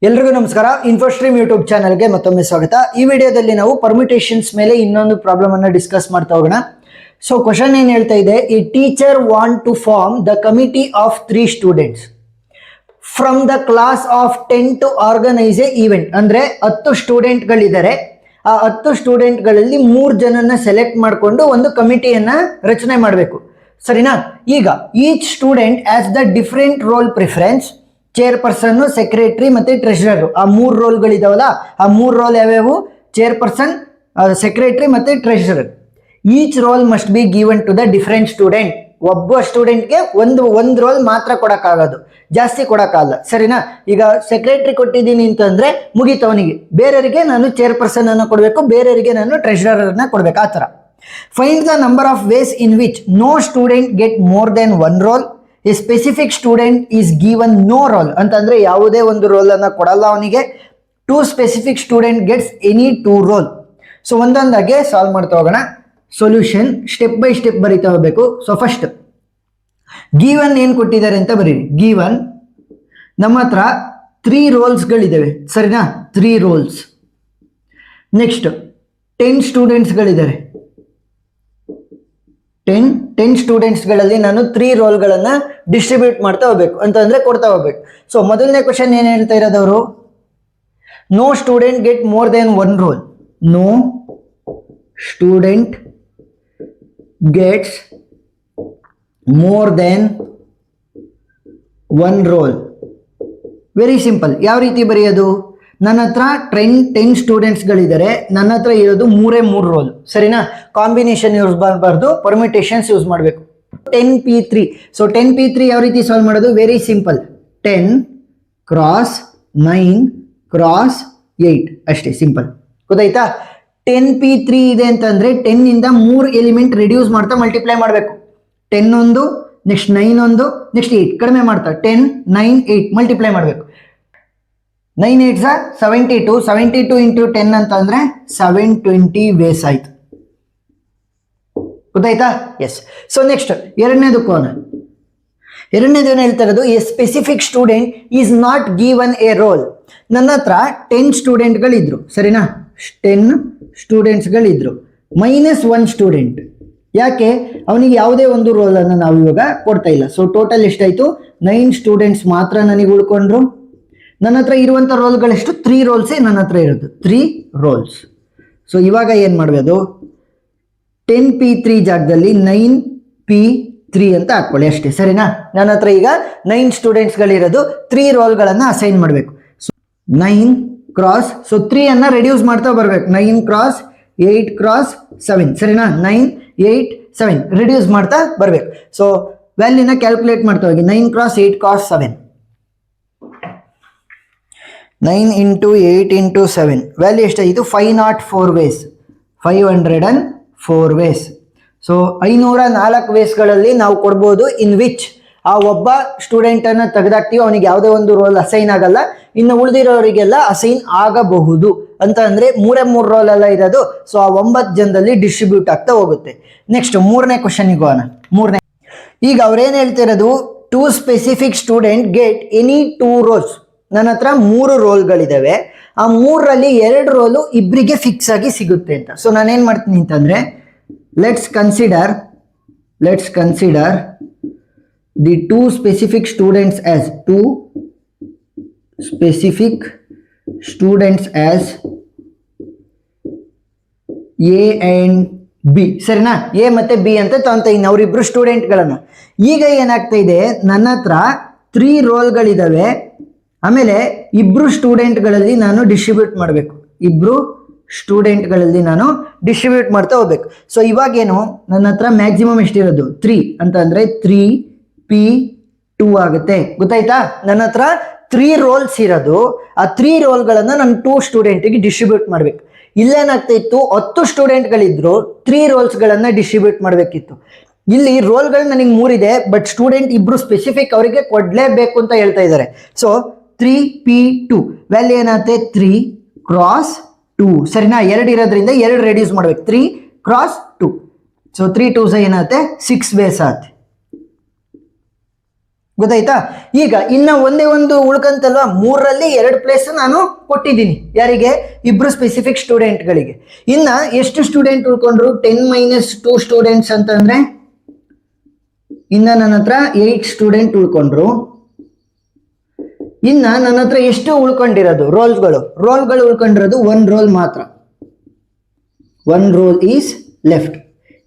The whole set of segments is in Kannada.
ಎಲ್ರಿಗೂ ನಮಸ್ಕಾರ. ಇನ್ಫೋಸ್ಟ್ರೀಮ್ ಯೂಟ್ಯೂಬ್ ಚಾನಲ್ಗೆ ಮತ್ತೊಮ್ಮೆ ಸ್ವಾಗತ. ಈ ವಿಡಿಯೋದಲ್ಲಿ ನಾವು ಪರ್ಮಿಟೇಷನ್ಸ್ ಮೇಲೆ ಇನ್ನೊಂದು ಪ್ರಾಬ್ಲಮ್ ಅನ್ನು ಡಿಸ್ಕಸ್ ಮಾಡ್ತಾ ಹೋಗೋಣ. ಸೊ ಕ್ವಶನ್ ಏನ್ ಹೇಳ್ತಾ ಇದೆ, ಈ teacher want to form the committee of 3 students from the class of 10 to organise a event. ಅಂದ್ರೆ 10 ಸ್ಟೂಡೆಂಟ್ಗಳಿದ್ದಾರೆ, ಆ 10 ಸ್ಟೂಡೆಂಟ್ಗಳಲ್ಲಿ 3 ಜನನ್ನ ಸೆಲೆಕ್ಟ್ ಮಾಡಿಕೊಂಡು ಒಂದು ಕಮಿಟಿಯನ್ನ ರಚನೆ ಮಾಡಬೇಕು, ಸರಿನಾ? ಈಗ each student as the different role preference, chairperson, secretary ಮತ್ತೆ ಟ್ರೆಷರರ್, ಆ 3 ರೋಲ್ಗಳಿದಾವಲ್ಲ, ಆ 3 ರೋಲ್ ಯಾವ್ಯಾವು? ಚೇರ್ಪರ್ಸನ್, ಸೆಕ್ರೆಟರಿ ಮತ್ತೆ treasurer. Each role must be given to the different student. ಒಬ್ಬ ಸ್ಟೂಡೆಂಟ್ಗೆ ಒಂದು ರೋಲ್ ಮಾತ್ರ ಕೊಡಕ್ಕಾಗೋದು, ಜಾಸ್ತಿ ಕೊಡಕ್ಕಾಗಲ್ಲ, ಸರಿನಾ? ಈಗ ಸೆಕ್ರೆಟರಿ ಕೊಟ್ಟಿದ್ದೀನಿ ಅಂತಂದ್ರೆ ಮುಗೀತು ಅವನಿಗೆ. ಬೇರೆಯವರಿಗೆ ನಾನು ಚೇರ್ಪರ್ಸನ್ ಅನ್ನು ಕೊಡಬೇಕು, ಬೇರೆಯವರಿಗೆ ನಾನು ಟ್ರೆಷರರ್ ಅನ್ನ ಕೊಡ್ಬೇಕು, ಆ ಥರ. Find the number of ways in which no student get more than 1 roll. A specific student is given no roll ಅಂತಂದ್ರೆ ಯಾವುದೇ ಒಂದು ರೋಲ್ ಅನ್ನ ಕೊಡಲ್ಲ ಅವನಿಗೆ. 2 specific student gets any 2 roll. So ಒಂದೊಂದಾಗೆ ಸಾಲ್ವ್ ಮಾಡ್ತಾ ಹೋಗೋಣ. ಸೊಲ್ಯೂಷನ್ ಸ್ಟೆಪ್ ಬೈ ಸ್ಟೆಪ್ ಬರೀತಾ ಹೋಗ್ಬೇಕು. ಸೊ ಫಸ್ಟ್ ಗಿವನ್ ಏನ್ ಕೊಟ್ಟಿದ್ದಾರೆ ಅಂತ ಬರೀರಿ. ಗಿವನ್ ನಮ್ಮ ಹತ್ರ 3 ರೋಲ್ಸ್ಗಳಿದ್ದಾವೆ, ಸರಿನಾ? 3 ರೋಲ್ಸ್. ನೆಕ್ಸ್ಟ್ 10 ಸ್ಟೂಡೆಂಟ್ಸ್ಗಳಿದ್ದಾರೆ. 10 ಸ್ಟೂಡೆಂಟ್ಸ್ಗಳಲ್ಲಿ ನಾನು 3 ರೋಲ್ಗಳನ್ನ ಡಿಸ್ಟ್ರಿಬ್ಯೂಟ್ ಮಾಡ್ತಾ ಹೋಗ್ಬೇಕು ಅಂತಂದ್ರೆ ಕೊಡ್ತಾ ಹೋಗ್ಬೇಕು. ಸೊ ಮೊದಲನೇ ಕ್ವಶನ್ ಏನ್ ಹೇಳ್ತಾ ಇರೋದವರು, no student get more than 1 roll. No student gets more than 1 roll. Very simple. ಯಾವ ರೀತಿ ಬರೆಯೋದು? ನನ್ನ ಹತ್ರ 10 ಸ್ಟೂಡೆಂಟ್ಸ್ಗಳಿದ್ದಾರೆ, ನನ್ನ ಹತ್ರ ಇರೋದು 3 ರೋಲ್, ಸರಿನಾ? ಕಾಂಬಿನೇಷನ್ ಯೂಸ್ ಮಾಡಬಾರ್ದು, ಪರ್ಮಿಟೇಷನ್ಸ್ ಯೂಸ್ ಮಾಡಬೇಕು. 10p3. ಸೊ 10p3 ಯಾವ ರೀತಿ ಸಾಲ್ವ್ ಮಾಡೋದು? Very simple. 10 ಕ್ರಾಸ್ 9 ಕ್ರಾಸ್ 8 ಅಷ್ಟೇ, ಸಿಂಪಲ್. ಗೊತ್ತಾಯ್ತಾ? 10p3 ಇದೆ ಅಂತಂದ್ರೆ 10 ಇಂದ 3 ಎಲಿಮೆಂಟ್ ರಿಡ್ಯೂಸ್ ಮಾಡ್ತಾ ಮಲ್ಟಿಪ್ಲೈ ಮಾಡಬೇಕು. 10 ಒಂದು, ನೆಕ್ಸ್ಟ್ 9 ಒಂದು, ನೆಕ್ಸ್ಟ್ 8 ಕಡಿಮೆ ಮಾಡ್ತಾ 10 9 8 ಮಲ್ಟಿಪ್ಲೈ ಮಾಡಬೇಕು. 9 8 72. 72 ಇಂಟು 10 ಅಂತ ಅಂದ್ರೆ 720 ವೇಸ್ ಆಯ್ತು. ಗೊತ್ತಾಯ್ತಾ? ಎಸ್. ಸೊ ನೆಕ್ಸ್ಟ್ ಎರಡನೇದು ಕೋನ. ಎರಡನೇದು ಏನು ಹೇಳ್ತಾ ಇರೋದು, A specific student is not given a role. ನನ್ನ ಹತ್ರ 10 ಸ್ಟೂಡೆಂಟ್ಗಳಿದ್ರು, ಸರಿನಾ? 10 ಸ್ಟೂಡೆಂಟ್ಸ್ಗಳಿದ್ರು, -1 ಸ್ಟೂಡೆಂಟ್. ಯಾಕೆ? ಅವನಿಗೆ ಯಾವುದೇ ಒಂದು ರೋಲ್ ಅನ್ನು ನಾವು ಇವಾಗ ಕೊಡ್ತಾ ಇಲ್ಲ. ಸೊ ಟೋಟಲ್ ಎಷ್ಟಾಯ್ತು? 9 ಸ್ಟೂಡೆಂಟ್ಸ್ ಮಾತ್ರ ನನಗೆ ಉಳ್ಕೊಂಡ್ರು. ನನ್ನ ಹತ್ರ ಇರುವಂಥ ರೋಲ್ಗಳೆಷ್ಟು? 3 ರೋಲ್ಸೇ ನನ್ನ ಹತ್ರ ಇರೋದು, 3 ರೋಲ್ಸ್. ಸೊ ಇವಾಗ ಏನು ಮಾಡಬೇಕು? 10p3 ಜಾಗದಲ್ಲಿ 9p3 ಅಂತ ಹಾಕೊಳ್ಳಿ ಅಷ್ಟೇ, ಸರಿನಾ? ನನ್ನ ಹತ್ರ ಈಗ 9 ಸ್ಟೂಡೆಂಟ್ಸ್ಗಳಿರೋದು, 3 ರೋಲ್ಗಳನ್ನು ಅಸೈನ್ ಮಾಡಬೇಕು. ಸೊ 9 ಕ್ರಾಸ್, ಸೊ 3 ಅನ್ನ ರೆಡ್ಯೂಸ್ ಮಾಡ್ತಾ ಬರಬೇಕು. 9 ಕ್ರಾಸ್ 8 ಕ್ರಾಸ್ 7, ಸರಿನಾ? 9 8 7 ರಿಡ್ಯೂಸ್ ಮಾಡ್ತಾ ಬರಬೇಕು. ಸೊ ವ್ಯಾಲ್ಯೂನ ಕ್ಯಾಲ್ಕುಲೇಟ್ ಮಾಡ್ತಾ ಹೋಗಿ. 9 cross 8 cross 7, 9 into 8 into 7 value ಎಷ್ಟಾಯಿತು? 504 ವೇಸ್, 504 ವೇಸ್. ಸೊ 504 ವೇಸ್ಗಳಲ್ಲಿ ನಾವು ಕೊಡ್ಬೋದು. ಇನ್ ವಿಚ್ ಆ ಒಬ್ಬ ಸ್ಟೂಡೆಂಟನ್ನು ತೆಗೆದಾಕ್ತೀವಿ, ಅವನಿಗೆ ಯಾವುದೇ ಒಂದು ರೋಲ್ ಅಸೈನ್ ಆಗಲ್ಲ, ಇನ್ನು ಉಳಿದಿರೋರಿಗೆಲ್ಲ ಅಸೈನ್ ಆಗಬಹುದು ಅಂತ ಅಂದ್ರೆ 3 ರೋಲ್ ಎಲ್ಲ ಇರೋದು. ಸೊ ಆ 9 ಜನದಲ್ಲಿ ಡಿಸ್ಟ್ರಿಬ್ಯೂಟ್ ಆಗ್ತಾ ಹೋಗುತ್ತೆ. ನೆಕ್ಸ್ಟ್ ಮೂರನೇ ಕ್ವಶನ್ಗೆ ಹೋಗೋಣ. ಈಗ ಅವ್ರೇನು ಹೇಳ್ತಿರೋದು, 2 specific student get any 2 roles. ನನ್ನ ಹತ್ರ 3 ರೋಲ್ಗಳಿದ್ದಾವೆ, ಆ 3ರಲ್ಲಿ 2 ರೋಲು ಇಬ್ಬರಿಗೆ ಫಿಕ್ಸ್ ಆಗಿ ಸಿಗುತ್ತೆ ಅಂತ. ಸೊ ನಾನೇನು ಮಾಡ್ತೀನಿ ಅಂತಂದ್ರೆ, let's consider the 2 specific students as 2 specific students as A and B, ಸರಿನಾ? ಎ ಮತ್ತೆ ಬಿ ಅಂತ ತಗೊಂತ ಇನ್ನು ಅವರಿಬ್ರು ಸ್ಟೂಡೆಂಟ್ಗಳನ್ನ. ಈಗ ಏನಾಗ್ತಾ ಇದೆ, ನನ್ನ ಹತ್ರ 3 ರೋಲ್ಗಳಿದ್ದಾವೆ, ಆಮೇಲೆ 2 ಸ್ಟೂಡೆಂಟ್ಗಳಲ್ಲಿ ನಾನು ಡಿಸ್ಟ್ರಿಬ್ಯೂಟ್ ಮಾಡಬೇಕು. 2 ಸ್ಟೂಡೆಂಟ್ಗಳಲ್ಲಿ ನಾನು ಡಿಸ್ಟ್ರಿಬ್ಯೂಟ್ ಮಾಡ್ತಾ ಹೋಗ್ಬೇಕು. ಸೊ ಇವಾಗೇನು, ನನ್ನ ಹತ್ರ ಮ್ಯಾಕ್ಸಿಮಮ್ ಎಷ್ಟಿರೋದು? 3 ಅಂತ ಅಂದ್ರೆ 3p2 ಆಗುತ್ತೆ. ಗೊತ್ತಾಯ್ತಾ? ನನ್ನ ಹತ್ರ 3 ರೋಲ್ಸ್ ಇರೋದು, ಆ 3 ರೋಲ್ಗಳನ್ನು ನಾನು 2 ಸ್ಟೂಡೆಂಟಿಗೆ ಡಿಸ್ಟ್ರಿಬ್ಯೂಟ್ ಮಾಡಬೇಕು. ಇಲ್ಲೇನಾಗ್ತಾ ಇತ್ತು, 10 ಸ್ಟೂಡೆಂಟ್ಗಳಿದ್ರು, 3 ರೋಲ್ಸ್ಗಳನ್ನ ಡಿಸ್ಟ್ರಿಬ್ಯೂಟ್ ಮಾಡಬೇಕಿತ್ತು. ಇಲ್ಲಿ ರೋಲ್ಗಳು ನನಗೆ 3 ಇದೆ, ಬಟ್ ಸ್ಟೂಡೆಂಟ್ 2 ಸ್ಪೆಸಿಫಿಕ್ ಅವರಿಗೆ ಕೊಡಲೇಬೇಕು ಅಂತ ಹೇಳ್ತಾ ಇದ್ದಾರೆ. ಸೊ 3p2 ವ್ಯಾಲ್ಯೂ ಏನಾಗುತ್ತೆ? 3 ಕ್ರಾಸ್ 2, ಸರಿನಾ? 2 ಇರೋದ್ರಿಂದ 2 ರೆಡ್ಯೂಸ್ ಮಾಡ್ಬೇಕು. 3 ಕ್ರಾಸ್ 2. ಸೊ 3 2 ಏನಾಗುತ್ತೆ? 6 ವೇಸ್ ಆಗುತ್ತೆ. ಗೊತ್ತಾಯ್ತಾ? ಈಗ ಇನ್ನ ಒಂದೇ ಒಂದು ಉಳ್ಕಂತಲ್ವಾ, 3ರಲ್ಲಿ 2 ಪ್ಲೇಸ್ ನಾನು ಕೊಟ್ಟಿದ್ದೀನಿ. ಯಾರಿಗೆ? ಇಬ್ರು ಸ್ಪೆಸಿಫಿಕ್ ಸ್ಟೂಡೆಂಟ್ಗಳಿಗೆ. ಇನ್ನ ಎಷ್ಟು ಸ್ಟೂಡೆಂಟ್ ಉಳ್ಕೊಂಡ್ರು? 10 - 2 ಸ್ಟೂಡೆಂಟ್ಸ್ ಅಂತಂದ್ರೆ ಇನ್ನ ನನ್ನ ಹತ್ರ 8 ಸ್ಟೂಡೆಂಟ್ ಉಳ್ಕೊಂಡ್ರು. ಇನ್ನ ನನ್ನ ಹತ್ರ ಎಷ್ಟು ಉಳ್ಕೊಂಡಿರೋದು? ರೋಲ್ಗಳು ಉಳ್ಕೊಂಡಿರೋದು 1 ರೋಲ್ ಮಾತ್ರ. 1 ರೋಲ್ ಈಸ್ ಲೆಫ್ಟ್.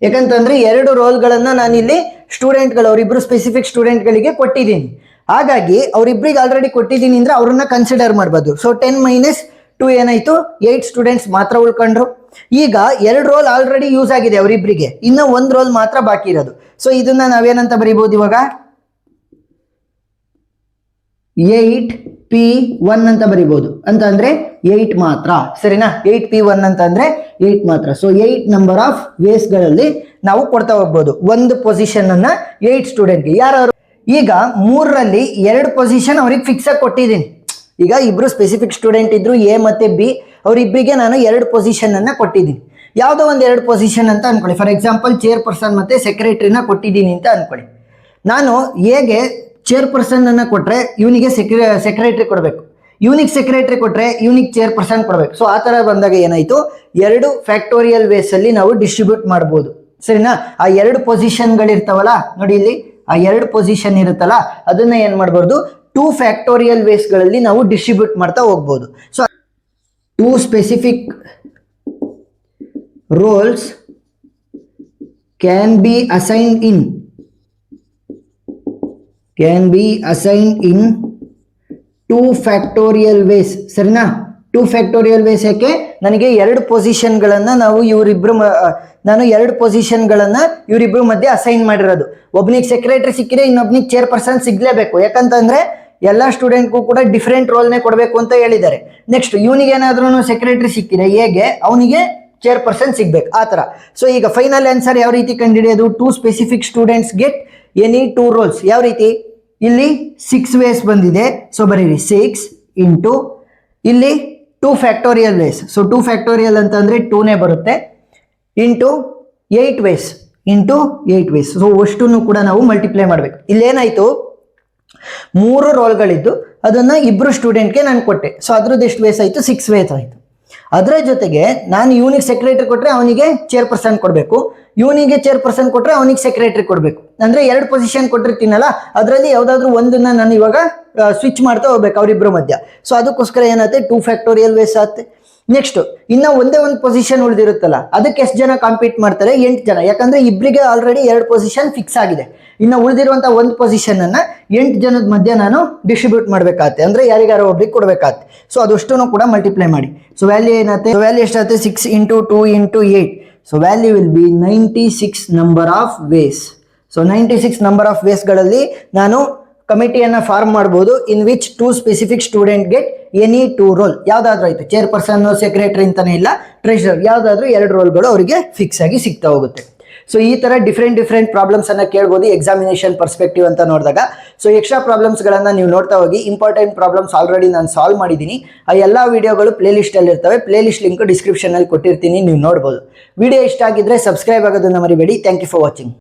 ಯಾಕಂತಂದ್ರೆ 2 ರೋಲ್ಗಳನ್ನ ನಾನು ಇಲ್ಲಿ ಸ್ಟೂಡೆಂಟ್ಗಳು, ಅವರಿಬ್ರು ಸ್ಪೆಸಿಫಿಕ್ ಸ್ಟೂಡೆಂಟ್ಗಳಿಗೆ ಕೊಟ್ಟಿದ್ದೀನಿ. ಹಾಗಾಗಿ ಅವರಿಬ್ರಿಗೆ ಆಲ್ರೆಡಿ ಕೊಟ್ಟಿದ್ದೀನಿ ಅಂದ್ರೆ ಅವ್ರನ್ನ ಕನ್ಸಿಡರ್ ಮಾಡ್ಬೋದು. ಸೊ 10 - 2 ಏನಾಯ್ತು? 8 ಸ್ಟೂಡೆಂಟ್ಸ್ ಮಾತ್ರ ಉಳ್ಕೊಂಡ್ರು. ಈಗ 2 ರೋಲ್ ಆಲ್ರೆಡಿ ಯೂಸ್ ಆಗಿದೆ ಅವರಿಬ್ರಿಗೆ, ಇನ್ನ 1 ರೋಲ್ ಮಾತ್ರ ಬಾಕಿ ಇರೋದು. ಸೊ ಇದನ್ನ ನಾವೇನಂತ ಬರೀಬಹುದು ಇವಾಗ? 8P1 ಅಂತ ಬರಿಬಹುದು. ಅಂತ ಅಂದ್ರೆ 8 ಮಾತ್ರ, ಸರಿನಾ? 8P1 ಅಂತ ಅಂದ್ರೆ 8 ಮಾತ್ರ. ಸೊ 8 ನಂಬರ್ ಆಫ್ ವೇಸ್ ಗಳಲ್ಲಿ ನಾವು ಕೊಡ್ತಾ ಹೋಗ್ಬೋದು ಒಂದು ಪೊಸಿಷನ್ ಅನ್ನ 8 ಸ್ಟೂಡೆಂಟ್ಗೆ. ಯಾರು? ಈಗ 3ರಲ್ಲಿ 2 ಪೊಸಿಷನ್ ಅವ್ರಿಗೆ ಫಿಕ್ಸ್ ಆಗಿ ಕೊಟ್ಟಿದ್ದೀನಿ. ಈಗ ಇಬ್ರು ಸ್ಪೆಸಿಫಿಕ್ ಸ್ಟೂಡೆಂಟ್ ಇದ್ರು, ಎ ಮತ್ತೆ ಬಿ, ಅವರಿಬ್ಬರಿಗೆ ನಾನು 2 ಪೊಸಿಷನ್ ಅನ್ನ ಕೊಟ್ಟಿದ್ದೀನಿ. ಯಾವುದೋ ಒಂದು 2 ಪೊಸಿಷನ್ ಅಂತ ಅನ್ಕೊಳ್ಳಿ. ಫಾರ್ ಎಕ್ಸಾಂಪಲ್ ಚೇರ್ಪರ್ಸನ್ ಮತ್ತೆ ಸೆಕ್ರೆಟರಿನ ಕೊಟ್ಟಿದ್ದೀನಿ ಅಂತ ಅನ್ಕೊಳ್ಳಿ. ನಾನು ಹೇಗೆ ಚೇರ್ಪರ್ಸನ್ ಅನ್ನ ಕೊಟ್ರೆ ಇವನಿಗೆ ಸೆಕ್ರೆಟರಿ ಕೊಡಬೇಕು, ಇವನಿಗೆ ಸೆಕ್ರೆಟರಿ ಕೊಟ್ರೆ ಇವನಿಗೆ ಚೇರ್ಪರ್ಸನ್ ಕೊಡಬೇಕು. ಸೊ ಆ ತರ ಬಂದಾಗ ಏನಾಯ್ತು? 2 ಫ್ಯಾಕ್ಟೋರಿಯಲ್ ವೇಸ್ ಅಲ್ಲಿ ನಾವು ಡಿಸ್ಟ್ರಿಬ್ಯೂಟ್ ಮಾಡ್ಬೋದು, ಸರಿನಾ? ಆ 2 ಪೊಸಿಷನ್ಗಳಿರ್ತಾವಲ್ಲ ನೋಡಿ, ಇಲ್ಲಿ ಆ 2 ಪೊಸಿಷನ್ ಇರುತ್ತಲ್ಲ, ಅದನ್ನ ಏನ್ ಮಾಡ್ಬೋದು? 2 ಫ್ಯಾಕ್ಟೋರಿಯಲ್ ವೇಸ್ ಗಳಲ್ಲಿ ನಾವು ಡಿಸ್ಟ್ರಿಬ್ಯೂಟ್ ಮಾಡ್ತಾ ಹೋಗ್ಬೋದು. So 2 specific roles can be assigned in 2 factorial ways, ಸರಿನಾ? 2 ಫ್ಯಾಕ್ಟೋರಿಯಲ್ ವೇಸ್ ಯಾಕೆ? ನನಗೆ 2 ಪೊಸಿಷನ್ಗಳನ್ನ ನಾನು 2 ಪೊಸಿಷನ್ಗಳನ್ನ ಇವರಿಬ್ರು ಮಧ್ಯೆ ಅಸೈನ್ ಮಾಡಿರೋದು. ಒಬ್ನಿಗೆ ಸೆಕ್ರೆಟರಿ ಸಿಕ್ಕಿದ್ರೆ ಇನ್ನೊಬ್ನಿಗೆ ಚೇರ್ಪರ್ಸನ್ ಸಿಗ್ಲೇಬೇಕು. ಯಾಕಂತಂದ್ರೆ ಎಲ್ಲ ಸ್ಟೂಡೆಂಟ್ಗೂ ಕೂಡ ಡಿಫ್ರೆಂಟ್ ರೋಲ್ನೇ ಕೊಡಬೇಕು ಅಂತ ಹೇಳಿದ್ದಾರೆ. ನೆಕ್ಸ್ಟ್ ಇವನಿಗೆ ಏನಾದ್ರೂ ಸೆಕ್ರೆಟರಿ ಸಿಕ್ಕಿದ್ರೆ ಹೇಗೆ ಅವನಿಗೆ ಚೇರ್ಪರ್ಸನ್ ಸಿಗ್ಬೇಕು, ಆ ತರ. ಸೊ ಈಗ ಫೈನಲ್ ಆನ್ಸರ್ ಯಾವ ರೀತಿ ಕಂಡುಹಿಡಿಯೋದು? 2 specific students get any 2 roles. ಯಾವ ರೀತಿ? ಇಲ್ಲಿ 6 ವೇಸ್ ಬಂದಿದೆ, ಸೊ ಬರೀರಿ 6 ಇಂಟು ಇಲ್ಲಿ 2 ಫ್ಯಾಕ್ಟೋರಿಯಲ್ ವೇಸ್. ಸೊ 2 ಫ್ಯಾಕ್ಟೋರಿಯಲ್ ಅಂತಂದ್ರೆ 2ನೇ ಬರುತ್ತೆ, ಇಂಟು 8 ವೇಸ್, ಸೊ ಅಷ್ಟನ್ನು ಕೂಡ ನಾವು ಮಲ್ಟಿಪ್ಲೈ ಮಾಡಬೇಕು. ಇಲ್ಲೇನಾಯ್ತು? 3 ರೋಲ್ಗಳಿದ್ದು ಅದನ್ನ ಇಬ್ರು ಸ್ಟೂಡೆಂಟ್ಗೆ ನಾನು ಕೊಟ್ಟೆ. ಸೊ ಅದ್ರದ್ದು ಎಷ್ಟು ವೇಸ್ ಆಯ್ತು? 6 ವೇಸ್ ಆಯ್ತು. ಅದರ ಜೊತೆಗೆ ನಾನು ಇವನಿಗೆ ಸೆಕ್ರೆಟರಿ ಕೊಟ್ರೆ ಅವನಿಗೆ ಚೇರ್ಪರ್ಸನ್ ಕೊಡಬೇಕು, ಇವನಿಗೆ ಚೇರ್ಪರ್ಸನ್ ಕೊಟ್ರೆ ಅವನಿಗೆ ಸೆಕ್ರೆಟರಿ ಕೊಡಬೇಕು. ಅಂದ್ರೆ 2 ಪೊಸಿಷನ್ ಕೊಟ್ಟಿರ್ತೀನಲ್ಲ, ಅದರಲ್ಲಿ ಯಾವ್ದಾದ್ರು ಒಂದನ್ನ ನಾನು ಇವಾಗ ಸ್ವಿಚ್ ಮಾಡ್ತಾ ಹೋಗ್ಬೇಕು ಅವರಿಬ್ಬರ ಮಧ್ಯ. ಸೊ ಅದಕ್ಕೋಸ್ಕರ ಏನಾಗುತ್ತೆ? 2 ಫ್ಯಾಕ್ಟೋರಿಯಲ್ ವೇಸ್ ಆಗುತ್ತೆ. ನೆಕ್ಸ್ಟ್ ಇನ್ನ ಒಂದೇ ಒಂದು ಪೊಸಿಷನ್ ಉಳಿದಿರುತ್ತಲ್ಲ, ಅದಕ್ಕೆ ಎಷ್ಟು ಜನ ಕಾಂಪೀಟ್ ಮಾಡ್ತಾರೆ? 8 ಜನ. ಯಾಕಂದ್ರೆ ಇಬ್ಬರಿಗೆ ಆಲ್ರೆಡಿ 2 ಪೊಸಿಷನ್ ಫಿಕ್ಸ್ ಆಗಿದೆ. ಇನ್ನು ಉಳಿದಿರುವಂತ ಒಂದು ಪೊಸಿಷನ್ ಅನ್ನ 8 ಜನದ ಮಧ್ಯೆ ನಾನು ಡಿಸ್ಟ್ರಿಬ್ಯೂಟ್ ಮಾಡ್ಬೇಕಾಗತ್ತೆ, ಅಂದ್ರೆ ಯಾರಿಗಾರು ಒಬ್ರಿಗೆ ಕೊಡ್ಬೇಕಾಗತ್ತೆ. ಸೊ ಅದಷ್ಟನ್ನು ಕೂಡ ಮಲ್ಟಿಪ್ಲೈ ಮಾಡಿ. ಸೊ ವ್ಯಾಲ್ಯೂ ಏನಾಗುತ್ತೆ? ವ್ಯಾಲ್ಯೂ ಎಷ್ಟಾಗುತ್ತೆ? 6 into 2 into 8. So value will be 96 number of ways. So 96 number of ವೇಸ್ಗಳಲ್ಲಿ ನಾನು ಕಮಿಟಿಯನ್ನ ಫಾರ್ಮ್ ಮಾಡಬಹುದು, in which 2 specific student get any 2 roll. ಯಾವ್ದಾದ್ರು ಆಯ್ತು, ಚೇರ್ಪರ್ಸನ್, ಸೆಕ್ರೆಟರಿ ಅಂತಾನೆ ಇಲ್ಲ, ಟ್ರೆಷರರ್, ಯಾವ್ದಾದ್ರು 2 ರೋಲ್ಗಳು ಅವರಿಗೆ ಫಿಕ್ಸ್ ಆಗಿ ಸಿಗ್ತಾ ಹೋಗುತ್ತೆ. ಸೊ ಈ ತರ ಡಿಫ್ರೆಂಟ್ ಪ್ರಾಬ್ಲಮ್ಸ್ ಅನ್ನ ಕೇಳ್ಬೋದು ಎಕ್ಸಾಮಿನೇಷನ್ ಪರ್ಸ್ಪೆಕ್ಟಿವ್ ಅಂತ ನೋಡಿದಾಗ. ಸೊ ಎಕ್ಸ್ಟ್ರಾ ಪ್ರಾಬ್ಲಮ್ಸ್ ಗಳನ್ನ ನೀವು ನೋಡ್ತಾ ಹೋಗಿ. ಇಂಪಾರ್ಟೆಂಟ್ ಪ್ರಾಬ್ಲಮ್ಸ್ ಆಲ್ರೆಡಿ ನಾನು ಸಾಲ್ವ್ ಮಾಡಿದ್ದೀನಿ. ಆ ಎಲ್ಲಾ ವಿಡಿಯೋಗಳು ಪ್ಲೇ ಲಿಸ್ಟ್ ಅಲ್ಲಿ ಇರ್ತವೆ. ಪ್ಲೇ ಲಿಸ್ಟ್ ಲಿಂಕ್ ಡಿಸ್ಕ್ರಿಪ್ಷನ್ ಅಲ್ಲಿ ಕೊಟ್ಟಿರ್ತೀನಿ, ನೀವು ನೋಡಬಹುದು. ವಿಡಿಯೋ ಇಷ್ಟ ಆಗಿದ್ರೆ ಸಬ್ಸ್ಕ್ರೈಬ್ ಆಗೋದನ್ನ ಮರಿಬೇಡಿ. Thank you for watching.